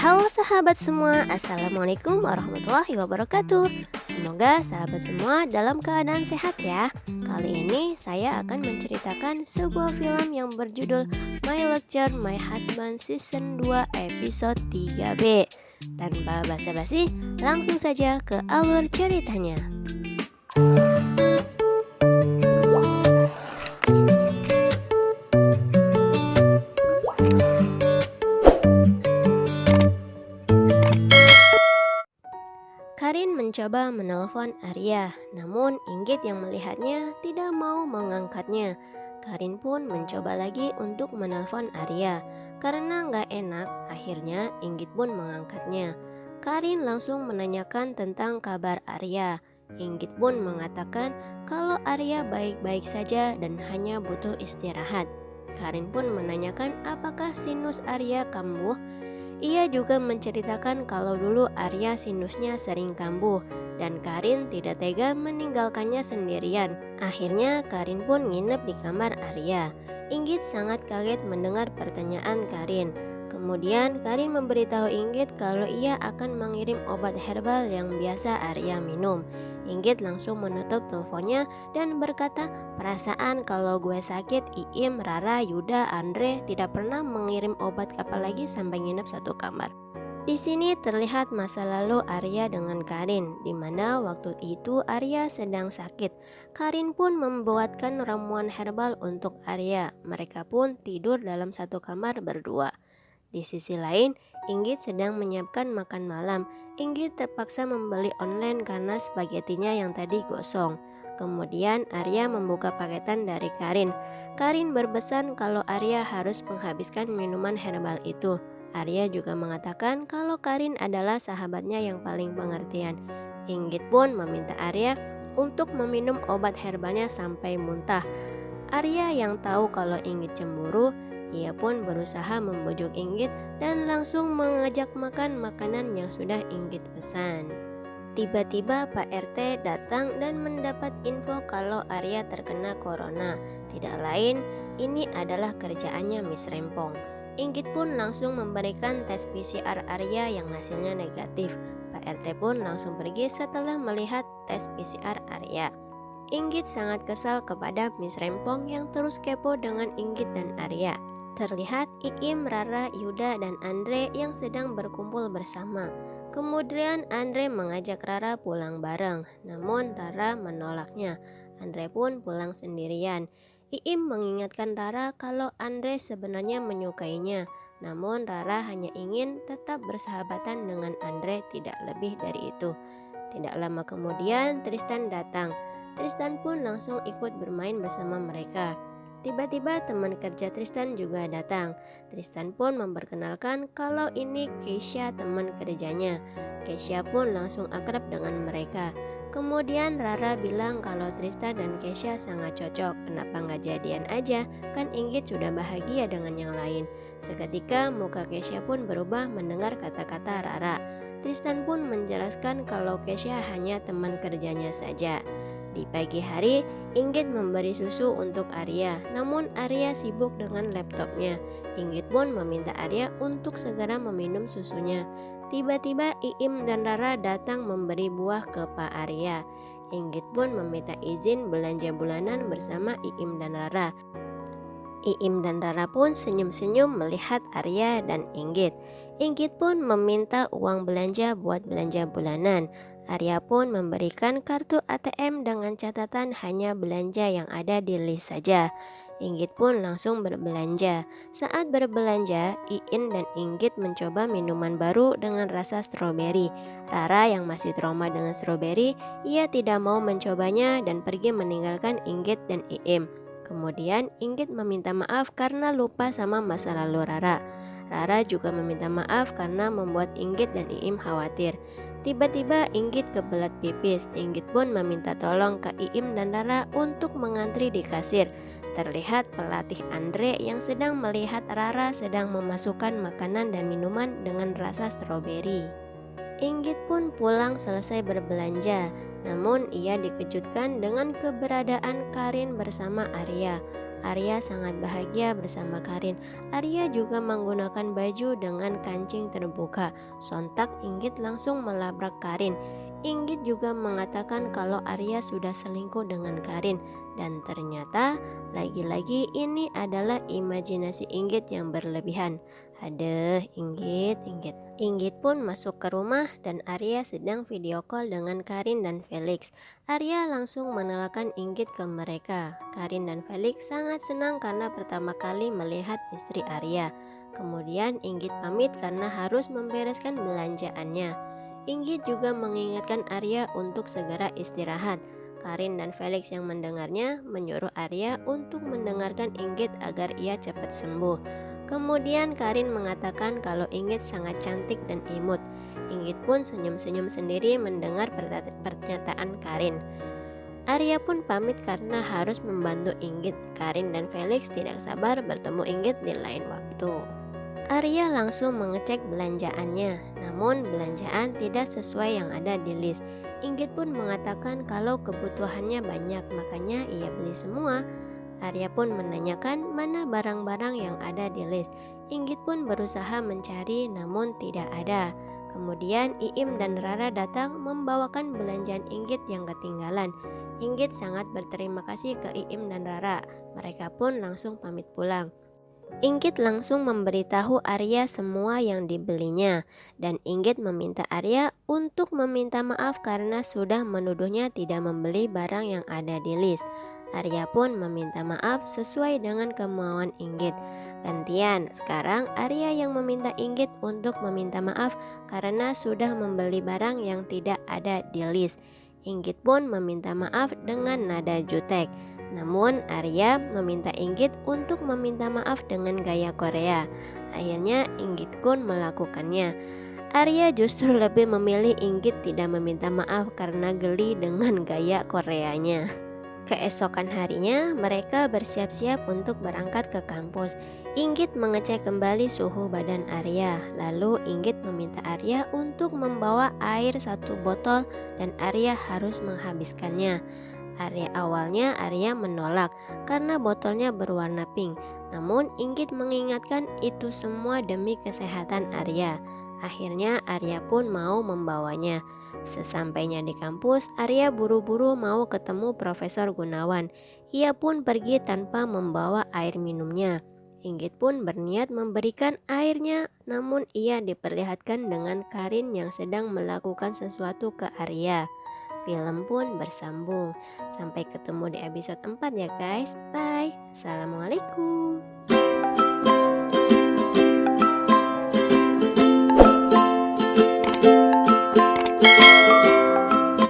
Halo sahabat semua, Assalamualaikum warahmatullahi wabarakatuh. Semoga sahabat semua dalam keadaan sehat ya. Kali ini saya akan menceritakan sebuah film yang berjudul My Lecture My Husband Season 2 Episode 3B. Tanpa basa-basi, langsung saja ke alur ceritanya. Karin mencoba menelpon Arya, namun Inggit yang melihatnya tidak mau mengangkatnya. Karin pun mencoba lagi untuk menelpon Arya. Karena nggak enak, akhirnya Inggit pun mengangkatnya. Karin langsung menanyakan tentang kabar Arya. Inggit pun mengatakan kalau Arya baik-baik saja dan hanya butuh istirahat. Karin pun menanyakan apakah sinus Arya kambuh. Ia juga menceritakan kalau dulu Arya sinusnya sering kambuh dan Karin tidak tega meninggalkannya sendirian. Akhirnya Karin pun nginep di kamar Arya. Inggit sangat kaget mendengar pertanyaan Karin. Kemudian Karin memberitahu Inggit kalau ia akan mengirim obat herbal yang biasa Arya minum. Inggit langsung menutup teleponnya dan berkata, "Perasaan kalau gue sakit, Iim, Rara, Yuda, Andre tidak pernah mengirim obat apalagi sampai nginep satu kamar." Di sini terlihat masa lalu Arya dengan Karin, di mana waktu itu Arya sedang sakit. Karin pun membuatkan ramuan herbal untuk Arya. Mereka pun tidur dalam satu kamar berdua. Di sisi lain, Inggit sedang menyiapkan makan malam. Inggit terpaksa membeli online karena spagetinya yang tadi gosong. Kemudian Arya membuka paketan dari Karin. Karin berpesan kalau Arya harus menghabiskan minuman herbal itu. Arya juga mengatakan kalau Karin adalah sahabatnya yang paling pengertian. Inggit pun meminta Arya untuk meminum obat herbalnya sampai muntah. Arya yang tahu kalau Inggit cemburu, ia pun berusaha membujuk Inggit dan langsung mengajak makan makanan yang sudah Inggit pesan. Tiba-tiba Pak RT datang dan mendapat info kalau Arya terkena corona. Tidak lain, ini adalah kerjaannya Miss Rempong. Inggit pun langsung memberikan tes PCR Arya yang hasilnya negatif. Pak RT pun langsung pergi setelah melihat tes PCR Arya. Inggit sangat kesal kepada Miss Rempong yang terus kepo dengan Inggit dan Arya. Terlihat Iim, Rara, Yuda, dan Andre yang sedang berkumpul bersama. Kemudian Andre mengajak Rara pulang bareng, namun Rara menolaknya. Andre pun pulang sendirian. Iim mengingatkan Rara kalau Andre sebenarnya menyukainya, namun Rara hanya ingin tetap bersahabatan dengan Andre, tidak lebih dari itu. Tidak lama kemudian Tristan datang. Tristan pun langsung ikut bermain bersama mereka. Tiba-tiba teman kerja Tristan juga datang. Tristan pun memperkenalkan kalau ini Keisha, teman kerjanya. Keisha pun langsung akrab dengan mereka. Kemudian Rara bilang kalau Tristan dan Keisha sangat cocok. Kenapa nggak jadian aja? Kan Inggit sudah bahagia dengan yang lain. Seketika muka Keisha pun berubah mendengar kata-kata Rara. Tristan pun menjelaskan kalau Keisha hanya teman kerjanya saja. Di pagi hari, Inggit memberi susu untuk Arya, namun Arya sibuk dengan laptopnya. Inggit pun meminta Arya untuk segera meminum susunya. Tiba-tiba Iim dan Rara datang memberi buah ke Pak Arya. Inggit pun meminta izin belanja bulanan bersama Iim dan Rara. Iim dan Rara pun senyum-senyum melihat Arya dan Inggit. Inggit pun meminta uang belanja buat belanja bulanan. Arya pun memberikan kartu ATM dengan catatan hanya belanja yang ada di list saja. Inggit pun langsung berbelanja. Saat berbelanja, Iin dan Inggit mencoba minuman baru dengan rasa stroberi. Rara yang masih trauma dengan stroberi, ia tidak mau mencobanya dan pergi meninggalkan Inggit dan Iim. Kemudian Inggit meminta maaf karena lupa sama masa lalu Rara. Rara juga meminta maaf karena membuat Inggit dan Iim khawatir. Tiba-tiba Inggit kebelat pipis. Inggit pun meminta tolong ke Iim dan Rara untuk mengantri di kasir. Terlihat pelatih Andre yang sedang melihat Rara sedang memasukkan makanan dan minuman dengan rasa stroberi. Inggit pun pulang selesai berbelanja, namun ia dikejutkan dengan keberadaan Karin bersama Arya. Arya sangat bahagia bersama Karin. Arya juga menggunakan baju dengan kancing terbuka. Sontak Inggit langsung melabrak Karin. Inggit juga mengatakan kalau Arya sudah selingkuh dengan Karin. Dan ternyata lagi-lagi ini adalah imajinasi Inggit yang berlebihan. Aduh, Inggit. Inggit pun masuk ke rumah dan Arya sedang video call dengan Karin dan Felix. Arya langsung menelakkan Inggit ke mereka. Karin dan Felix sangat senang karena pertama kali melihat istri Arya. Kemudian Inggit pamit karena harus membereskan belanjaannya. Inggit juga mengingatkan Arya untuk segera istirahat. Karin dan Felix yang mendengarnya menyuruh Arya untuk mendengarkan Inggit agar ia cepat sembuh. Kemudian Karin mengatakan kalau Inggit sangat cantik dan imut. Inggit pun senyum-senyum sendiri mendengar pernyataan Karin. Arya pun pamit karena harus membantu Inggit. Karin dan Felix tidak sabar bertemu Inggit di lain waktu. Arya langsung mengecek belanjaannya, namun belanjaan tidak sesuai yang ada di list. Inggit pun mengatakan kalau kebutuhannya banyak, makanya ia beli semua. Arya pun menanyakan mana barang-barang yang ada di list. Inggit pun berusaha mencari namun tidak ada. Kemudian Iim dan Rara datang membawakan belanjaan Inggit yang ketinggalan. Inggit sangat berterima kasih ke Iim dan Rara. Mereka pun langsung pamit pulang. Inggit langsung memberitahu Arya semua yang dibelinya dan Inggit meminta Arya untuk meminta maaf karena sudah menuduhnya tidak membeli barang yang ada di list. Arya pun meminta maaf sesuai dengan kemauan Inggit. Gantian, sekarang Arya yang meminta Inggit untuk meminta maaf karena sudah membeli barang yang tidak ada di list. Inggit pun meminta maaf dengan nada jutek. Namun Arya meminta Inggit untuk meminta maaf dengan gaya Korea. Akhirnya Inggit pun melakukannya. Arya justru lebih memilih Inggit tidak meminta maaf karena geli dengan gaya Koreanya. Keesokan harinya mereka bersiap-siap untuk berangkat ke kampus. Inggit mengecek kembali suhu badan Arya. Lalu Inggit meminta Arya untuk membawa air 1 botol dan Arya harus menghabiskannya. Awalnya Arya menolak karena botolnya berwarna pink. Namun Inggit mengingatkan itu semua demi kesehatan Arya. Akhirnya Arya pun mau membawanya. Sesampainya di kampus, Arya buru-buru mau ketemu Profesor Gunawan. Ia pun pergi tanpa membawa air minumnya. Inggit pun berniat memberikan airnya, namun ia diperlihatkan dengan Karin yang sedang melakukan sesuatu ke Arya. Film pun bersambung. Sampai ketemu di episode 4 ya guys. Bye. Assalamualaikum.